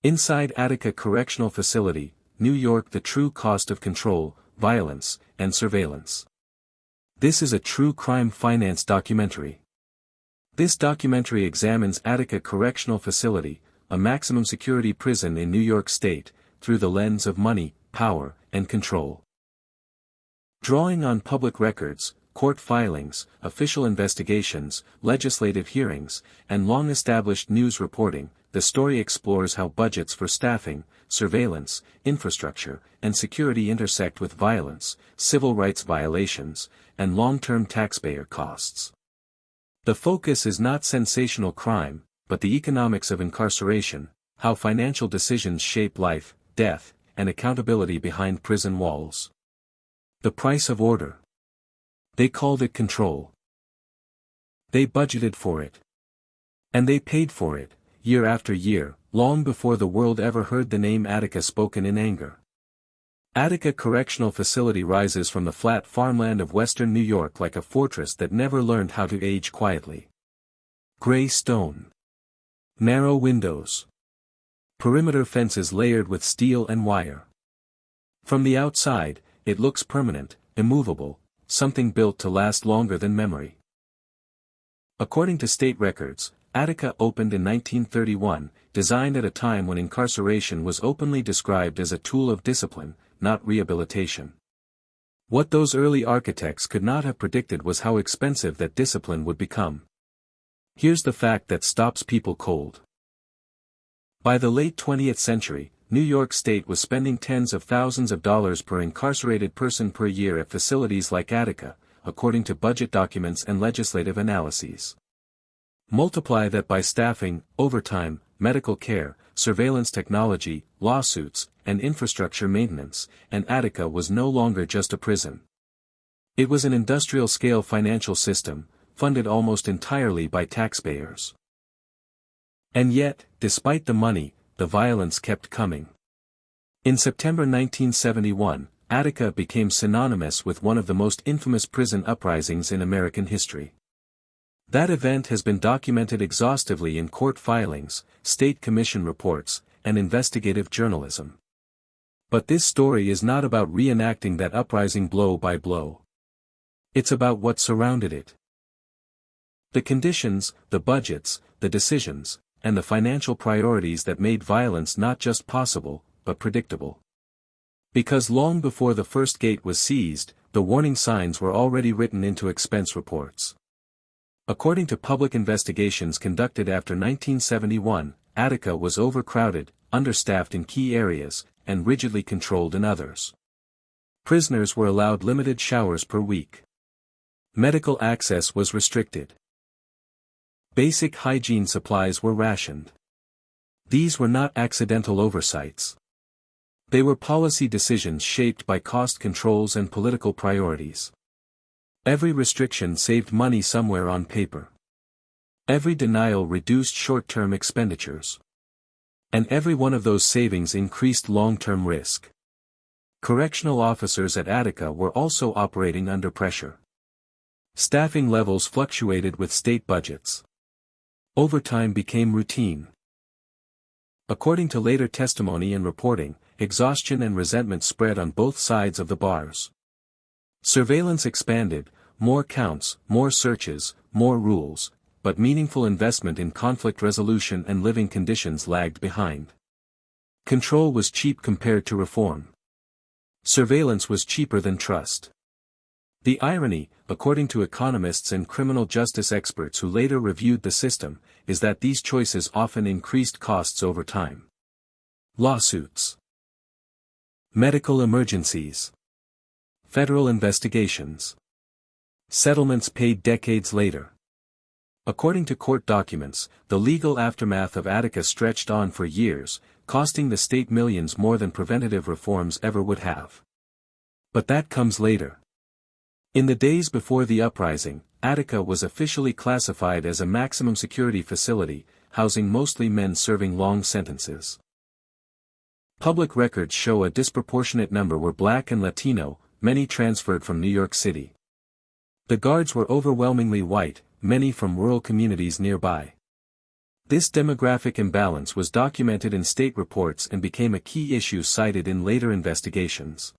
Inside Attica Correctional Facility, New York: the true cost of control, violence, and surveillance. This is a true crime finance documentary. This documentary examines Attica Correctional Facility, a maximum security prison in New York State, through the lens of money, power, and control. Drawing on public records, court filings, official investigations, legislative hearings, and long-established news reporting, the story explores how budgets for staffing, surveillance, infrastructure, and security intersect with violence, civil rights violations, and long-term taxpayer costs. The focus is not sensational crime, but the economics of incarceration, how financial decisions shape life, death, and accountability behind prison walls. The price of order. They called it control. They budgeted for it. And they paid for it, year after year, long before the world ever heard the name Attica spoken in anger. Attica Correctional Facility rises from the flat farmland of western New York like a fortress that never learned how to age quietly. Gray stone. Narrow windows. Perimeter fences layered with steel and wire. From the outside, it looks permanent, immovable, something built to last longer than memory. According to state records, Attica opened in 1931, designed at a time when incarceration was openly described as a tool of discipline, not rehabilitation. What those early architects could not have predicted was how expensive that discipline would become. Here's the fact that stops people cold. By the late 20th century, New York State was spending tens of thousands of dollars per incarcerated person per year at facilities like Attica, according to budget documents and legislative analyses. Multiply that by staffing, overtime, medical care, surveillance technology, lawsuits, and infrastructure maintenance, and Attica was no longer just a prison. It was an industrial-scale financial system, funded almost entirely by taxpayers. And yet, despite the money, the violence kept coming. In September 1971, Attica became synonymous with one of the most infamous prison uprisings in American history. That event has been documented exhaustively in court filings, state commission reports, and investigative journalism. But this story is not about reenacting that uprising blow by blow. It's about what surrounded it. The conditions, the budgets, the decisions, and the financial priorities that made violence not just possible, but predictable. Because long before the first gate was seized, the warning signs were already written into expense reports. According to public investigations conducted after 1971, Attica was overcrowded, understaffed in key areas, and rigidly controlled in others. Prisoners were allowed limited showers per week. Medical access was restricted. Basic hygiene supplies were rationed. These were not accidental oversights. They were policy decisions shaped by cost controls and political priorities. Every restriction saved money somewhere on paper. Every denial reduced short-term expenditures. And every one of those savings increased long-term risk. Correctional officers at Attica were also operating under pressure. Staffing levels fluctuated with state budgets. Overtime became routine. According to later testimony and reporting, exhaustion and resentment spread on both sides of the bars. Surveillance expanded, more counts, more searches, more rules, but meaningful investment in conflict resolution and living conditions lagged behind. Control was cheap compared to reform. Surveillance was cheaper than trust. The irony, according to economists and criminal justice experts who later reviewed the system, is that these choices often increased costs over time. Lawsuits. Medical emergencies. Federal investigations. Settlements paid decades later. According to court documents, the legal aftermath of Attica stretched on for years, costing the state millions more than preventative reforms ever would have. But that comes later. In the days before the uprising, Attica was officially classified as a maximum security facility, housing mostly men serving long sentences. Public records show a disproportionate number were Black and Latino, many transferred from New York City. The guards were overwhelmingly white, many from rural communities nearby. This demographic imbalance was documented in state reports and became a key issue cited in later investigations.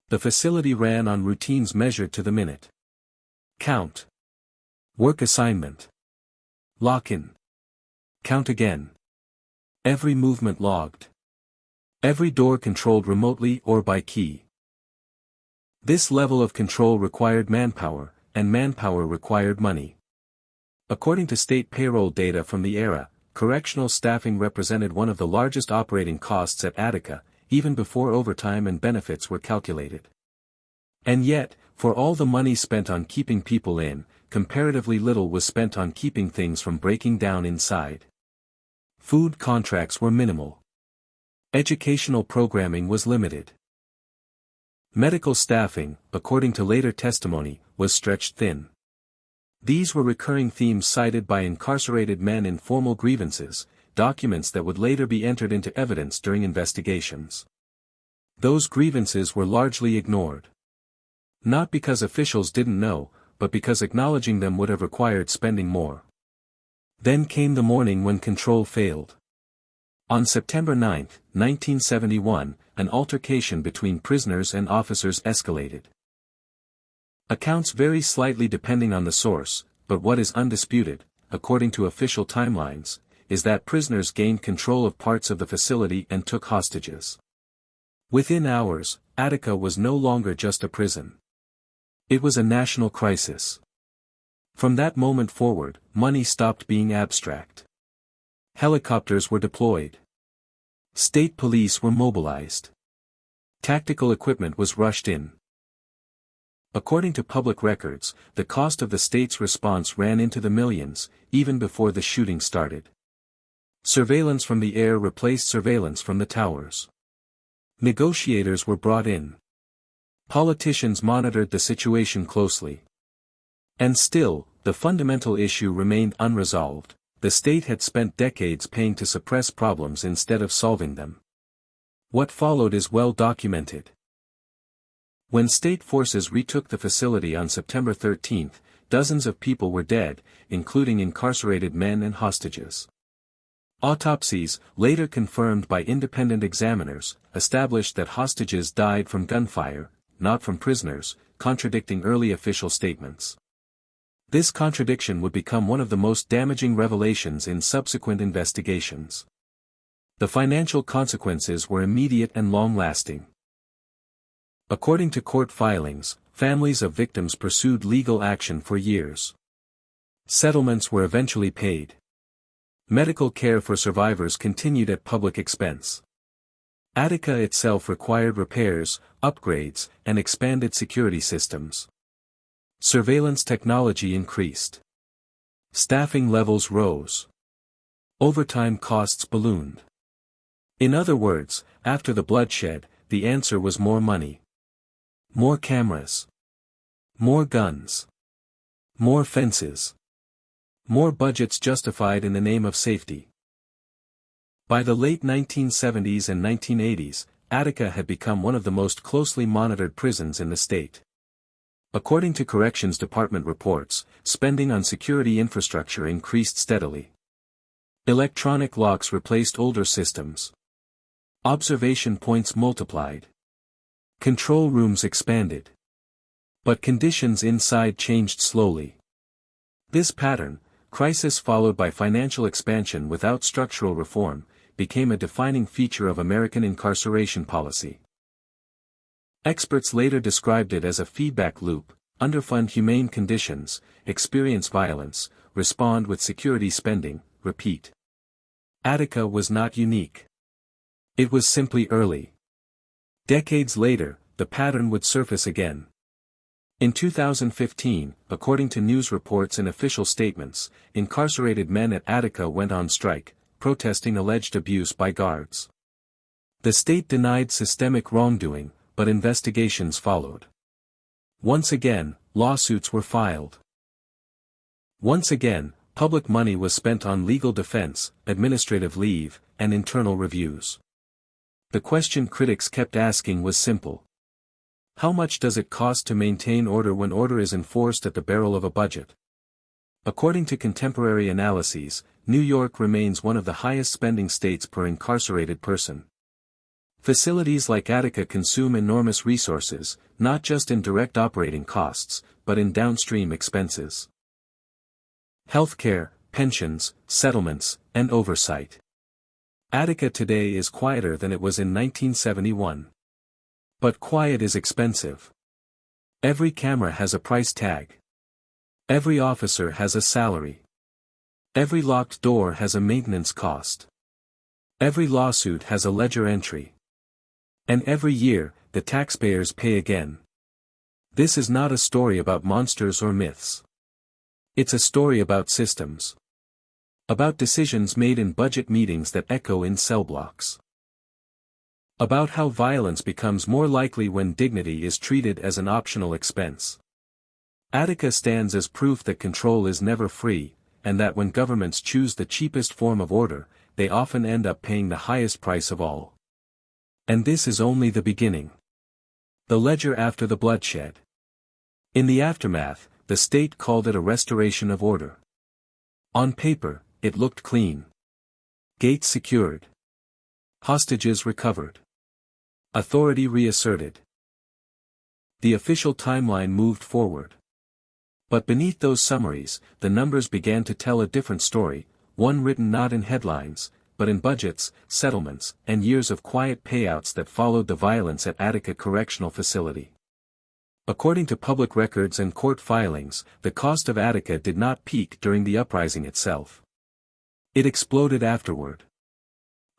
The facility ran on routines measured to the minute. Count. Work assignment. Lock-in. Count again. Every movement logged. Every door controlled remotely or by key. This level of control required manpower, and manpower required money. According to state payroll data from the era, correctional staffing represented one of the largest operating costs at Attica, even before overtime and benefits were calculated. And yet, for all the money spent on keeping people in, comparatively little was spent on keeping things from breaking down inside. Food contracts were minimal. Educational programming was limited. Medical staffing, according to later testimony, was stretched thin. These were recurring themes cited by incarcerated men in formal grievances, documents that would later be entered into evidence during investigations. Those grievances were largely ignored. Not because officials didn't know, but because acknowledging them would have required spending more. Then came the morning when control failed. On September 9, 1971, an altercation between prisoners and officers escalated. Accounts vary slightly depending on the source, but what is undisputed, according to official timelines, is that prisoners gained control of parts of the facility and took hostages. Within hours, Attica was no longer just a prison. It was a national crisis. From that moment forward, money stopped being abstract. Helicopters were deployed. State police were mobilized. Tactical equipment was rushed in. According to public records, the cost of the state's response ran into the millions, even before the shooting started. Surveillance from the air replaced surveillance from the towers. Negotiators were brought in. Politicians monitored the situation closely. And still, the fundamental issue remained unresolved. The state had spent decades paying to suppress problems instead of solving them. What followed is well documented. When state forces retook the facility on September 13, dozens of people were dead, including incarcerated men and hostages. Autopsies, later confirmed by independent examiners, established that hostages died from gunfire, not from prisoners, contradicting early official statements. This contradiction would become one of the most damaging revelations in subsequent investigations. The financial consequences were immediate and long-lasting. According to court filings, families of victims pursued legal action for years. Settlements were eventually paid. Medical care for survivors continued at public expense. Attica itself required repairs, upgrades, and expanded security systems. Surveillance technology increased. Staffing levels rose. Overtime costs ballooned. In other words, after the bloodshed, the answer was more money. More cameras. More guns. More fences. More budgets justified in the name of safety. By the late 1970s and 1980s, Attica had become one of the most closely monitored prisons in the state. According to Corrections Department reports, spending on security infrastructure increased steadily. Electronic locks replaced older systems. Observation points multiplied. Control rooms expanded. But conditions inside changed slowly. This pattern, crisis followed by financial expansion without structural reform, became a defining feature of American incarceration policy. Experts later described it as a feedback loop: underfund humane conditions, experience violence, respond with security spending, repeat. Attica was not unique. It was simply early. Decades later, the pattern would surface again. In 2015, according to news reports and official statements, incarcerated men at Attica went on strike, protesting alleged abuse by guards. The state denied systemic wrongdoing, but investigations followed. Once again, lawsuits were filed. Once again, public money was spent on legal defense, administrative leave, and internal reviews. The question critics kept asking was simple. How much does it cost to maintain order when order is enforced at the barrel of a budget? According to contemporary analyses, New York remains one of the highest spending states per incarcerated person. Facilities like Attica consume enormous resources, not just in direct operating costs, but in downstream expenses. Healthcare, pensions, settlements, and oversight. Attica today is quieter than it was in 1971. But quiet is expensive. Every camera has a price tag. Every officer has a salary. Every locked door has a maintenance cost. Every lawsuit has a ledger entry. And every year, the taxpayers pay again. This is not a story about monsters or myths. It's a story about systems. About decisions made in budget meetings that echo in cell blocks. About how violence becomes more likely when dignity is treated as an optional expense. Attica stands as proof that control is never free, and that when governments choose the cheapest form of order, they often end up paying the highest price of all. And this is only the beginning. The ledger after the bloodshed. In the aftermath, the state called it a restoration of order. On paper, it looked clean. Gates secured. Hostages recovered. Authority reasserted. The official timeline moved forward. But beneath those summaries, the numbers began to tell a different story, one written not in headlines, but in budgets, settlements, and years of quiet payouts that followed the violence at Attica Correctional Facility. According to public records and court filings, the cost of Attica did not peak during the uprising itself. It exploded afterward.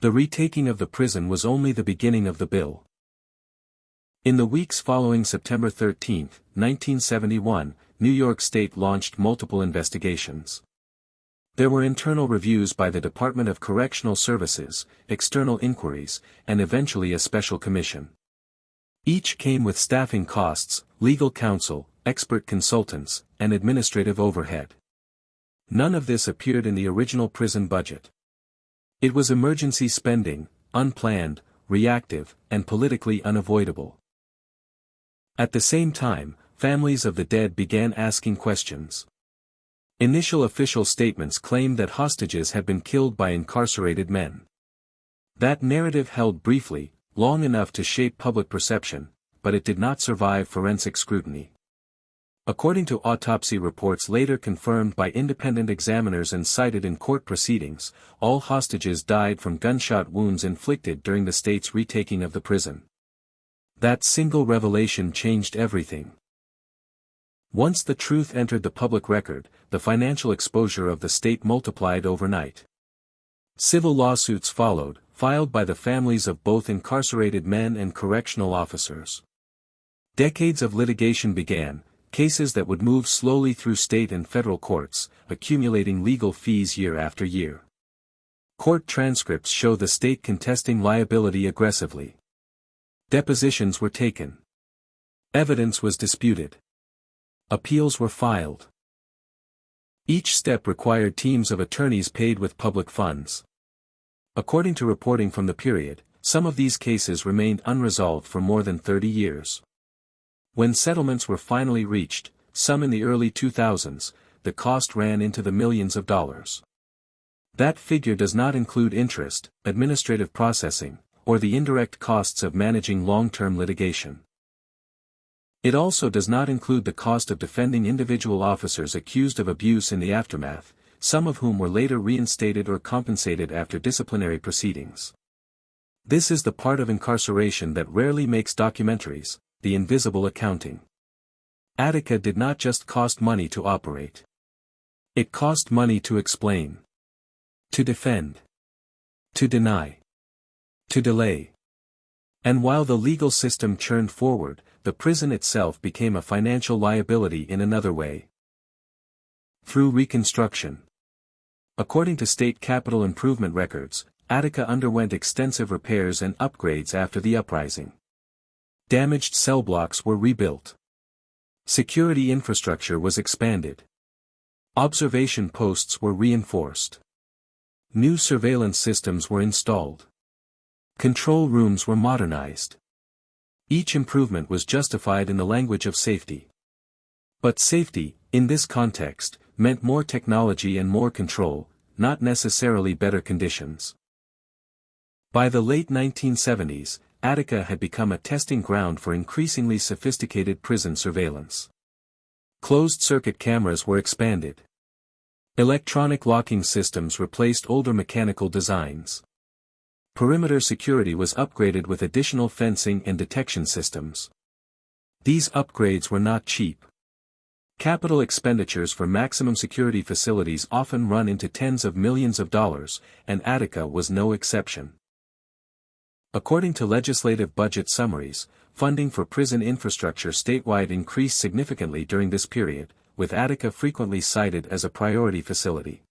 The retaking of the prison was only the beginning of the bill. In the weeks following September 13, 1971, New York State launched multiple investigations. There were internal reviews by the Department of Correctional Services, external inquiries, and eventually a special commission. Each came with staffing costs, legal counsel, expert consultants, and administrative overhead. None of this appeared in the original prison budget. It was emergency spending, unplanned, reactive, and politically unavoidable. At the same time, families of the dead began asking questions. Initial official statements claimed that hostages had been killed by incarcerated men. That narrative held briefly, long enough to shape public perception, but it did not survive forensic scrutiny. According to autopsy reports later confirmed by independent examiners and cited in court proceedings, all hostages died from gunshot wounds inflicted during the state's retaking of the prison. That single revelation changed everything. Once the truth entered the public record, the financial exposure of the state multiplied overnight. Civil lawsuits followed, filed by the families of both incarcerated men and correctional officers. Decades of litigation began, cases that would move slowly through state and federal courts, accumulating legal fees year after year. Court transcripts show the state contesting liability aggressively. Depositions were taken. Evidence was disputed. Appeals were filed. Each step required teams of attorneys paid with public funds. According to reporting from the period, some of these cases remained unresolved for more than 30 years. When settlements were finally reached, some in the early 2000s, the cost ran into the millions of dollars. That figure does not include interest, administrative processing, or the indirect costs of managing long-term litigation. It also does not include the cost of defending individual officers accused of abuse in the aftermath, some of whom were later reinstated or compensated after disciplinary proceedings. This is the part of incarceration that rarely makes documentaries, the invisible accounting. Attica did not just cost money to operate. It cost money to explain. To defend. To deny. To delay. And while the legal system churned forward, the prison itself became a financial liability in another way. Through reconstruction. According to state capital improvement records, Attica underwent extensive repairs and upgrades after the uprising. Damaged cell blocks were rebuilt. Security infrastructure was expanded. Observation posts were reinforced. New surveillance systems were installed. Control rooms were modernized. Each improvement was justified in the language of safety. But safety, in this context, meant more technology and more control, not necessarily better conditions. By the late 1970s, Attica had become a testing ground for increasingly sophisticated prison surveillance. Closed-circuit cameras were expanded. Electronic locking systems replaced older mechanical designs. Perimeter security was upgraded with additional fencing and detection systems. These upgrades were not cheap. Capital expenditures for maximum security facilities often run into tens of millions of dollars, and Attica was no exception. According to legislative budget summaries, funding for prison infrastructure statewide increased significantly during this period, with Attica frequently cited as a priority facility.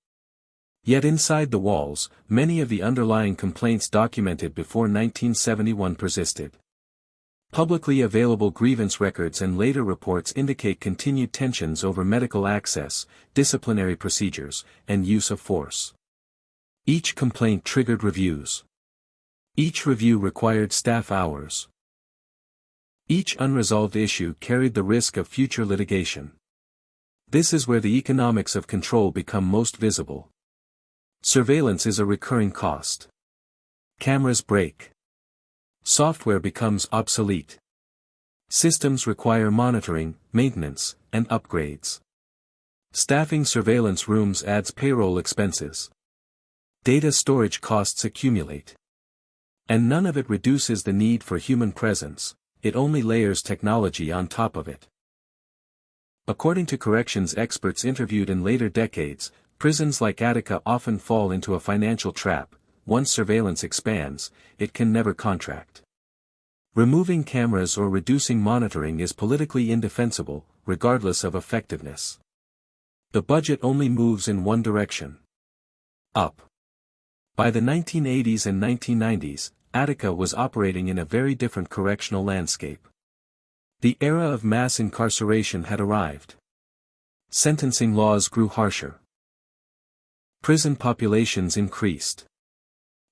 Yet inside the walls, many of the underlying complaints documented before 1971 persisted. Publicly available grievance records and later reports indicate continued tensions over medical access, disciplinary procedures, and use of force. Each complaint triggered reviews. Each review required staff hours. Each unresolved issue carried the risk of future litigation. This is where the economics of control become most visible. Surveillance is a recurring cost. Cameras break. Software becomes obsolete. Systems require monitoring, maintenance, and upgrades. Staffing surveillance rooms adds payroll expenses. Data storage costs accumulate. And none of it reduces the need for human presence, it only layers technology on top of it. According to corrections experts interviewed in later decades, prisons like Attica often fall into a financial trap. Once surveillance expands, it can never contract. Removing cameras or reducing monitoring is politically indefensible, regardless of effectiveness. The budget only moves in one direction. Up. By the 1980s and 1990s, Attica was operating in a very different correctional landscape. The era of mass incarceration had arrived. Sentencing laws grew harsher. Prison populations increased.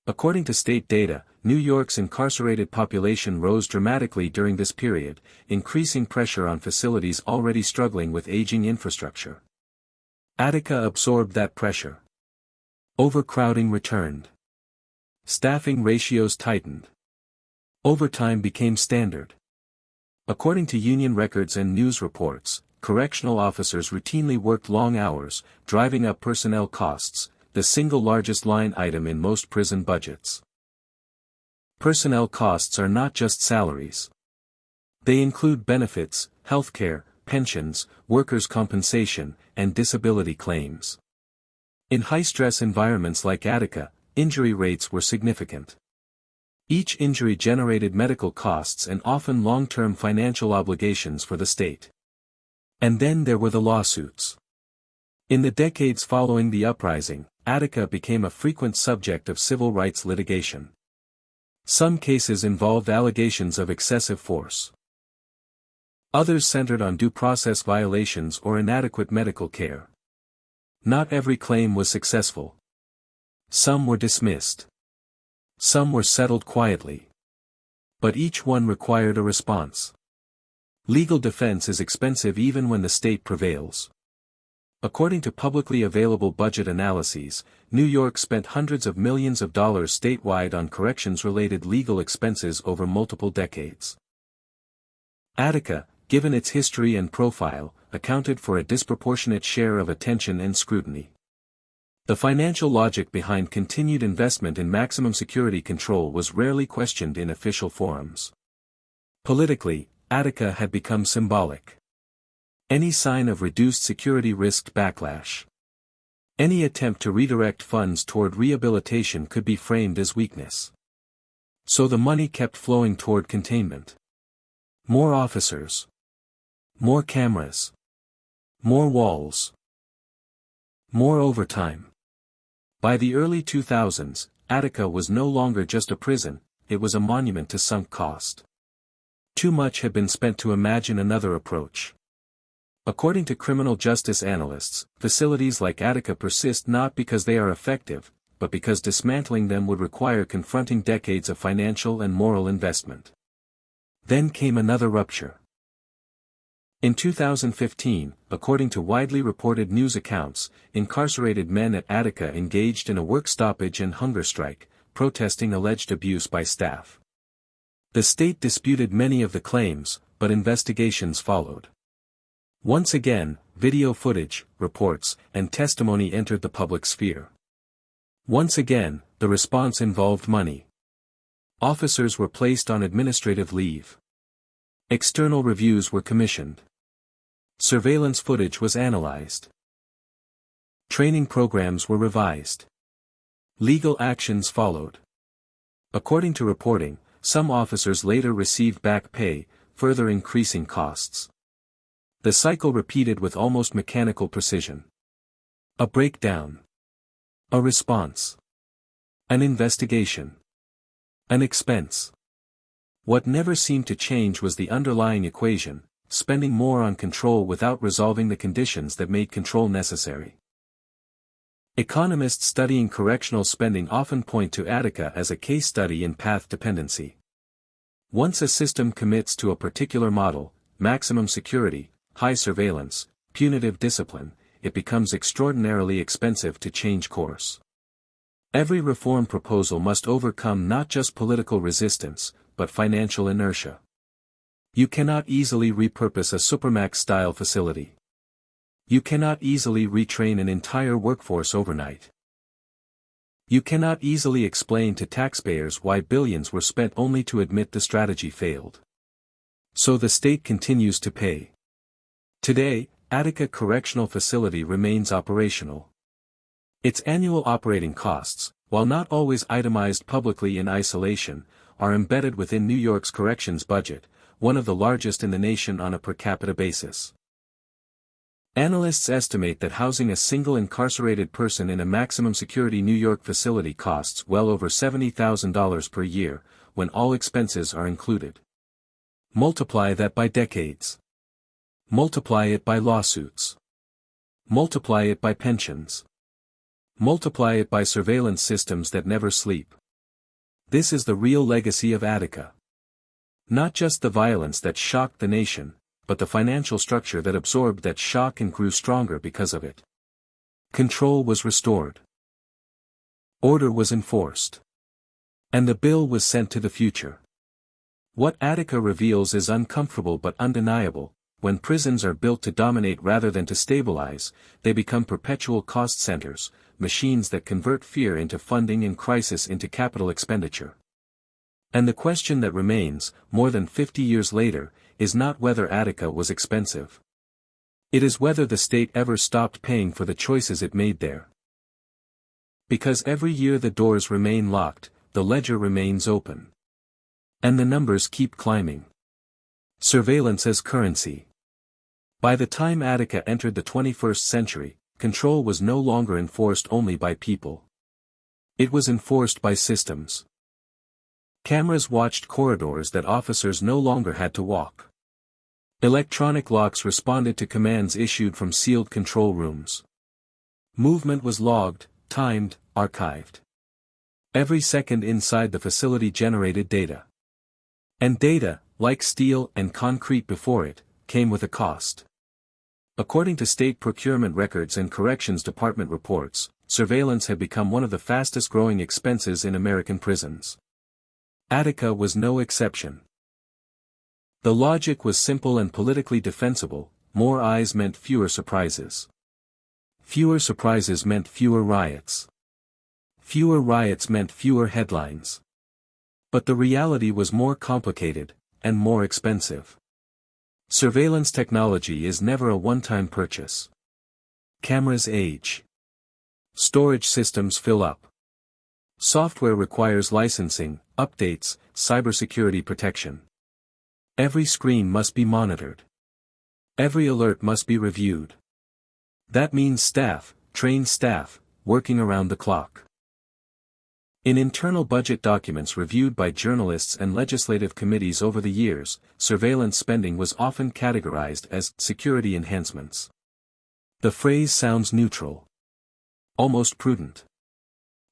According to state data, New York's incarcerated population rose dramatically during this period, increasing pressure on facilities already struggling with aging infrastructure. Attica absorbed that pressure. Overcrowding returned. Staffing ratios tightened. Overtime became standard. According to union records and news reports, correctional officers routinely worked long hours, driving up personnel costs, the single largest line item in most prison budgets. Personnel costs are not just salaries. They include benefits, healthcare, pensions, workers' compensation, and disability claims. In high-stress environments like Attica, injury rates were significant. Each injury generated medical costs and often long-term financial obligations for the state. And then there were the lawsuits. In the decades following the uprising, Attica became a frequent subject of civil rights litigation. Some cases involved allegations of excessive force. Others centered on due process violations or inadequate medical care. Not every claim was successful. Some were dismissed. Some were settled quietly. But each one required a response. Legal defense is expensive even when the state prevails. According to publicly available budget analyses, New York spent hundreds of millions of dollars statewide on corrections-related legal expenses over multiple decades. Attica, given its history and profile, accounted for a disproportionate share of attention and scrutiny. The financial logic behind continued investment in maximum security control was rarely questioned in official forums. Politically, Attica had become symbolic. Any sign of reduced security risked backlash. Any attempt to redirect funds toward rehabilitation could be framed as weakness. So the money kept flowing toward containment. More officers. More cameras. More walls. More overtime. By the early 2000s, Attica was no longer just a prison, it was a monument to sunk cost. Too much had been spent to imagine another approach. According to criminal justice analysts, facilities like Attica persist not because they are effective, but because dismantling them would require confronting decades of financial and moral investment. Then came another rupture. In 2015, according to widely reported news accounts, incarcerated men at Attica engaged in a work stoppage and hunger strike, protesting alleged abuse by staff. The state disputed many of the claims, but investigations followed. Once again, video footage, reports, and testimony entered the public sphere. Once again, the response involved money. Officers were placed on administrative leave. External reviews were commissioned. Surveillance footage was analyzed. Training programs were revised. Legal actions followed. According to reporting, some officers later received back pay, further increasing costs. The cycle repeated with almost mechanical precision. A breakdown. A response. An investigation. An expense. What never seemed to change was the underlying equation, spending more on control without resolving the conditions that made control necessary. Economists studying correctional spending often point to Attica as a case study in path dependency. Once a system commits to a particular model, maximum security, high surveillance, punitive discipline, it becomes extraordinarily expensive to change course. Every reform proposal must overcome not just political resistance, but financial inertia. You cannot easily repurpose a supermax-style facility. You cannot easily retrain an entire workforce overnight. You cannot easily explain to taxpayers why billions were spent only to admit the strategy failed. So the state continues to pay. Today, Attica Correctional Facility remains operational. Its annual operating costs, while not always itemized publicly in isolation, are embedded within New York's corrections budget, one of the largest in the nation on a per capita basis. Analysts estimate that housing a single incarcerated person in a maximum security New York facility costs well over $70,000 per year, when all expenses are included. Multiply that by decades. Multiply it by lawsuits. Multiply it by pensions. Multiply it by surveillance systems that never sleep. This is the real legacy of Attica. Not just the violence that shocked the nation, but the financial structure that absorbed that shock and grew stronger because of it. Control was restored. Order was enforced. And the bill was sent to the future. What Attica reveals is uncomfortable but undeniable. When prisons are built to dominate rather than to stabilize, they become perpetual cost centers, machines that convert fear into funding and crisis into capital expenditure. And the question that remains, more than 50 years later, is not whether Attica was expensive. It is whether the state ever stopped paying for the choices it made there. Because every year the doors remain locked, the ledger remains open. And the numbers keep climbing. Surveillance as currency. By the time Attica entered the 21st century, control was no longer enforced only by people. It was enforced by systems. Cameras watched corridors that officers no longer had to walk. Electronic locks responded to commands issued from sealed control rooms. Movement was logged, timed, archived. Every second inside the facility generated data. And data, like steel and concrete before it, came with a cost. According to state procurement records and corrections department reports, surveillance had become one of the fastest-growing expenses in American prisons. Attica was no exception. The logic was simple and politically defensible: more eyes meant fewer surprises. Fewer surprises meant fewer riots. Fewer riots meant fewer headlines. But the reality was more complicated, and more expensive. Surveillance technology is never a one-time purchase. Cameras age. Storage systems fill up. Software requires licensing, updates, cybersecurity protection. Every screen must be monitored. Every alert must be reviewed. That means staff, trained staff, working around the clock. In internal budget documents reviewed by journalists and legislative committees over the years, surveillance spending was often categorized as security enhancements. The phrase sounds neutral. Almost prudent.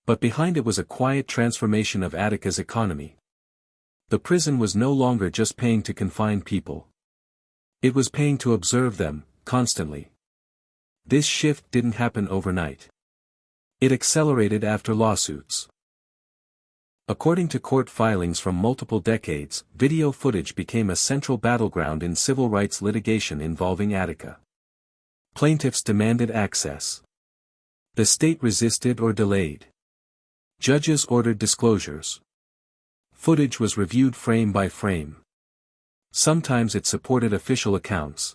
But behind it was a quiet transformation of Attica's economy. The prison was no longer just paying to confine people. It was paying to observe them, constantly. This shift didn't happen overnight. It accelerated after lawsuits. According to court filings from multiple decades, video footage became a central battleground in civil rights litigation involving Attica. Plaintiffs demanded access. The state resisted or delayed. Judges ordered disclosures. Footage was reviewed frame by frame. Sometimes it supported official accounts.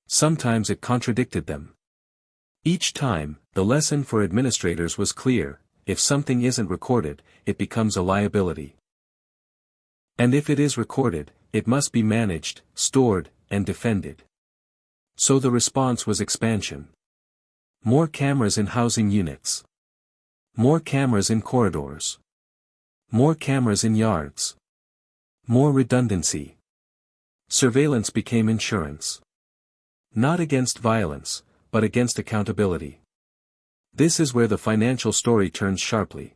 Sometimes it contradicted them. Each time, the lesson for administrators was clear: if something isn't recorded, it becomes a liability. And if it is recorded, it must be managed, stored, and defended. So the response was expansion. More cameras in housing units. More cameras in corridors. More cameras in yards. More redundancy. Surveillance became insurance. Not against violence, but against accountability. This is where the financial story turns sharply.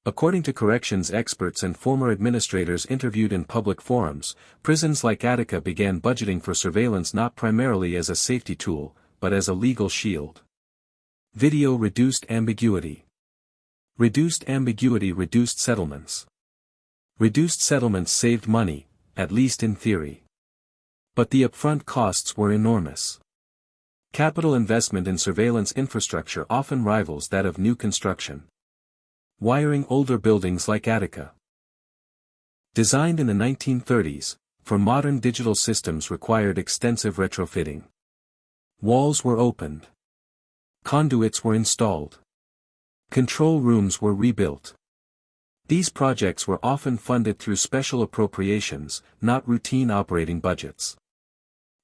According to corrections experts and former administrators interviewed in public forums, prisons like Attica began budgeting for surveillance not primarily as a safety tool, but as a legal shield. Video reduced ambiguity. Reduced ambiguity reduced settlements. Reduced settlements saved money, at least in theory. But the upfront costs were enormous. Capital investment in surveillance infrastructure often rivals that of new construction. Wiring older buildings like Attica. Designed in the 1930s, for modern digital systems required extensive retrofitting. Walls were opened. Conduits were installed. Control rooms were rebuilt. These projects were often funded through special appropriations, not routine operating budgets.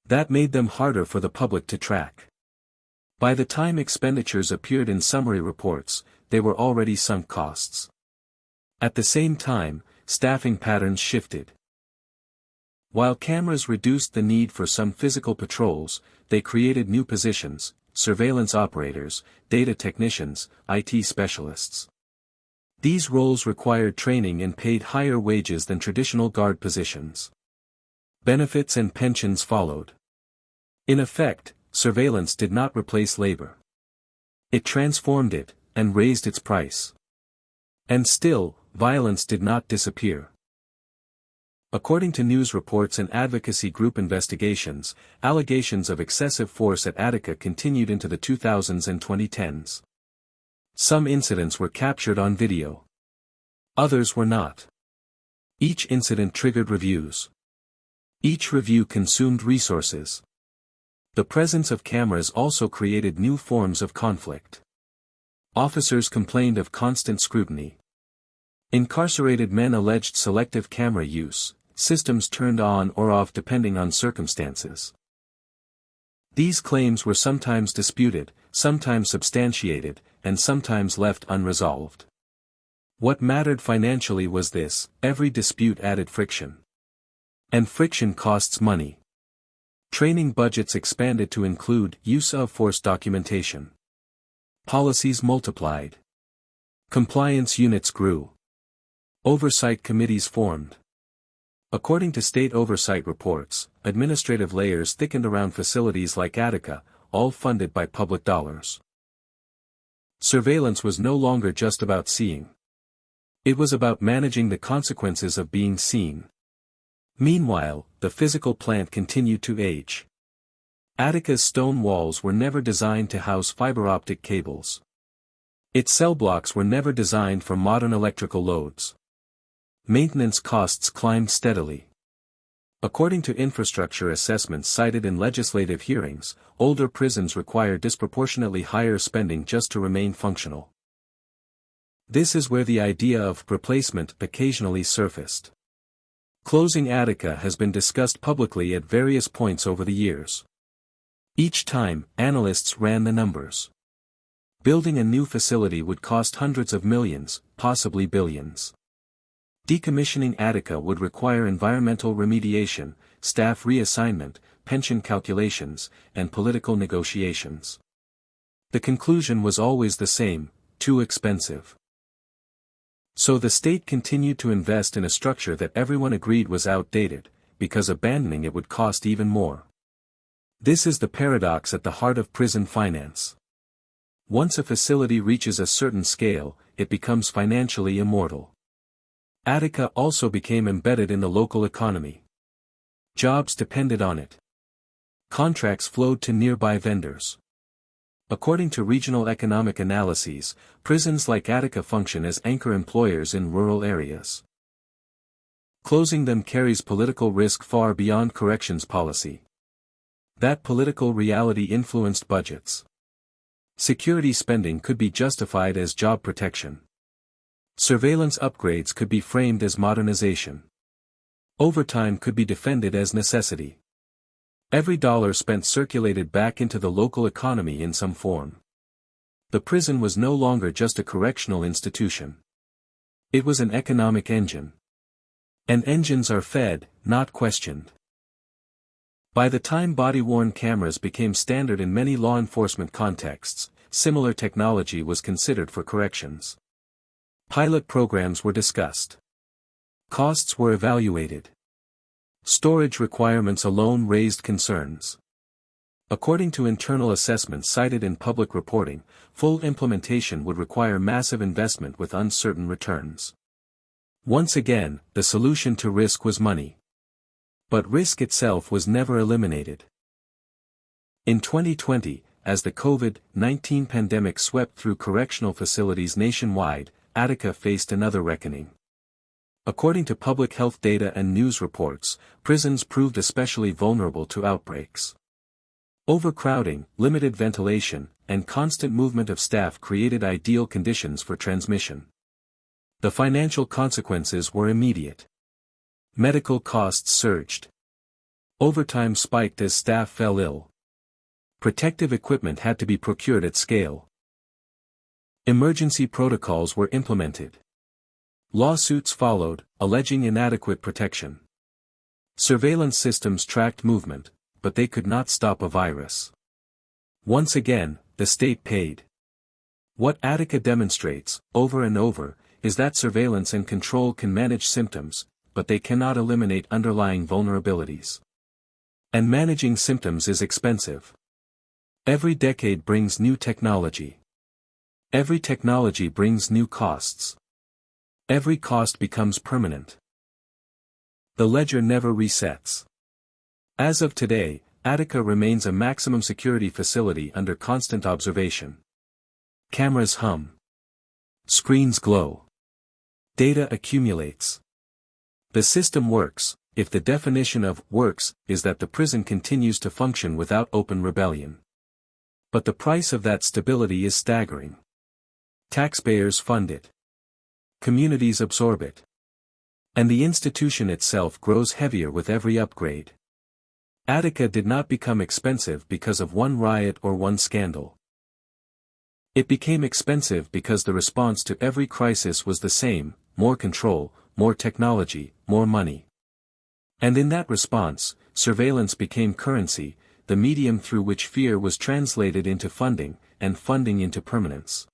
That made them harder for the public to track. By the time expenditures appeared in summary reports, they were already sunk costs. At the same time, staffing patterns shifted. While cameras reduced the need for some physical patrols, they created new positions: surveillance operators, data technicians, IT specialists. These roles required training and paid higher wages than traditional guard positions. Benefits and pensions followed. In effect, surveillance did not replace labor. It transformed it, and raised its price. And still, violence did not disappear. According to news reports and advocacy group investigations, allegations of excessive force at Attica continued into the 2000s and 2010s. Some incidents were captured on video. Others were not. Each incident triggered reviews. Each review consumed resources. The presence of cameras also created new forms of conflict. Officers complained of constant scrutiny. Incarcerated men alleged selective camera use, systems turned on or off depending on circumstances. These claims were sometimes disputed, sometimes substantiated, and sometimes left unresolved. What mattered financially was this: every dispute added friction. And friction costs money. Training budgets expanded to include use of force documentation. Policies multiplied. Compliance units grew. Oversight committees formed. According to state oversight reports, administrative layers thickened around facilities like Attica, all funded by public dollars. Surveillance was no longer just about seeing. It was about managing the consequences of being seen. Meanwhile, the physical plant continued to age. Attica's stone walls were never designed to house fiber optic cables. Its cell blocks were never designed for modern electrical loads. Maintenance costs climbed steadily. According to infrastructure assessments cited in legislative hearings, older prisons require disproportionately higher spending just to remain functional. This is where the idea of replacement occasionally surfaced. Closing Attica has been discussed publicly at various points over the years. Each time, analysts ran the numbers. Building a new facility would cost hundreds of millions, possibly billions. Decommissioning Attica would require environmental remediation, staff reassignment, pension calculations, and political negotiations. The conclusion was always the same: too expensive. So the state continued to invest in a structure that everyone agreed was outdated, because abandoning it would cost even more. This is the paradox at the heart of prison finance. Once a facility reaches a certain scale, it becomes financially immortal. Attica also became embedded in the local economy. Jobs depended on it. Contracts flowed to nearby vendors. According to regional economic analyses, prisons like Attica function as anchor employers in rural areas. Closing them carries political risk far beyond corrections policy. That political reality influenced budgets. Security spending could be justified as job protection. Surveillance upgrades could be framed as modernization. Overtime could be defended as necessity. Every dollar spent circulated back into the local economy in some form. The prison was no longer just a correctional institution. It was an economic engine. And engines are fed, not questioned. By the time body-worn cameras became standard in many law enforcement contexts, similar technology was considered for corrections. Pilot programs were discussed. Costs were evaluated. Storage requirements alone raised concerns. According to internal assessments cited in public reporting, full implementation would require massive investment with uncertain returns. Once again, the solution to risk was money. But risk itself was never eliminated. In 2020, as the COVID-19 pandemic swept through correctional facilities nationwide, Attica faced another reckoning. According to public health data and news reports, prisons proved especially vulnerable to outbreaks. Overcrowding, limited ventilation, and constant movement of staff created ideal conditions for transmission. The financial consequences were immediate. Medical costs surged. Overtime spiked as staff fell ill. Protective equipment had to be procured at scale. Emergency protocols were implemented. Lawsuits followed, alleging inadequate protection. Surveillance systems tracked movement, but they could not stop a virus. Once again, the state paid. What Attica demonstrates, over and over, is that surveillance and control can manage symptoms, but they cannot eliminate underlying vulnerabilities. And managing symptoms is expensive. Every decade brings new technology. Every technology brings new costs. Every cost becomes permanent. The ledger never resets. As of today, Attica remains a maximum security facility under constant observation. Cameras hum. Screens glow. Data accumulates. The system works, if the definition of works is that the prison continues to function without open rebellion. But the price of that stability is staggering. Taxpayers fund it. Communities absorb it. And the institution itself grows heavier with every upgrade. Attica did not become expensive because of one riot or one scandal. It became expensive because the response to every crisis was the same: more control, more technology, more money. And in that response, surveillance became currency, the medium through which fear was translated into funding, and funding into permanence.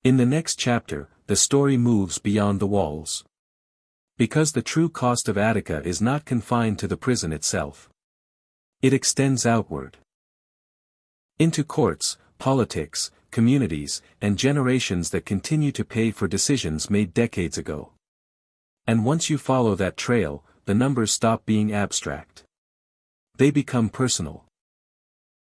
In the next chapter, the story moves beyond the walls. Because the true cost of Attica is not confined to the prison itself. It extends outward. Into courts, politics, communities, and generations that continue to pay for decisions made decades ago. And once you follow that trail, the numbers stop being abstract. They become personal.